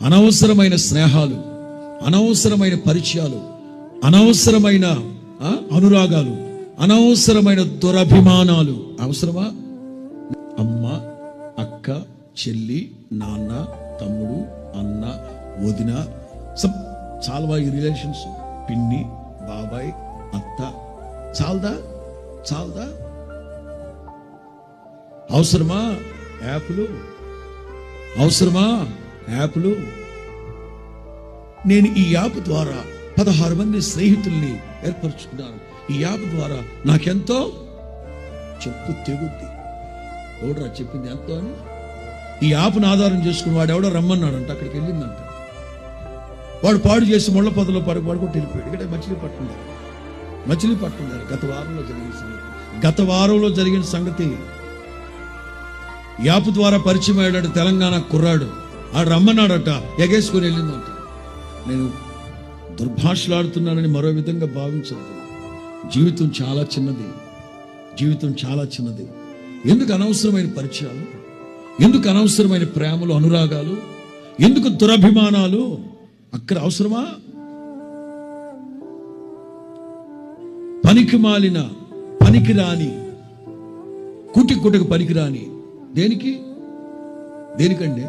అనవసరమైన స్నేహాలు, అనవసరమైన పరిచయాలు, అనవసరమైన అనురాగాలు, అనవసరమైన దురభిమానాలు అవసరమా? అమ్మ, అక్క, చెల్లి, నాన్న, తమ్ముడు, అన్న, వదిన, చాలవా ఈ రిలేషన్స్? పిన్ని, బాబాయ్, అత్త, చాలదా? అవసరమా యాప్లు? నేను ఈ యాప్ ద్వారా 16 మంది స్నేహితుల్ని ఏర్పరచుకున్నాను. ఈ యాప్ ద్వారా నాకెంతో చెప్పు తెగుద్ది. ఎవడరా చెప్పింది ఎంతో అని? ఈ యాప్ను ఆధారం చేసుకుని వాడు ఎవడో రమ్మన్నాడంట, అక్కడికి వెళ్ళిందంట. వాడు పాడు చేసి ముళ్ళ పొదలో పడుకుంటూ వెళ్ళిపోయాడు. ఇక్కడ మచిలీపట్నం గత వారంలో జరిగిన సంగతి. యాప్ ద్వారా పరిచయం అయ్యాడు తెలంగాణ కుర్రాడు. ఆడు రమ్మన్నాడట, ఎగేసుకొని వెళ్ళిందంట. నేను దుర్భాషలాడుతున్నానని మరో విధంగా భావించద్దు. జీవితం చాలా చిన్నది. ఎందుకు అనవసరమైన పరిచయాలు? ఎందుకు అనవసరమైన ప్రేమలు, అనురాగాలు? ఎందుకు దురభిమానాలు? అక్కడ అవసరమా? పనికిమాలిన, పనికిరాని, కుటికి పనికిరాని దేనికండి?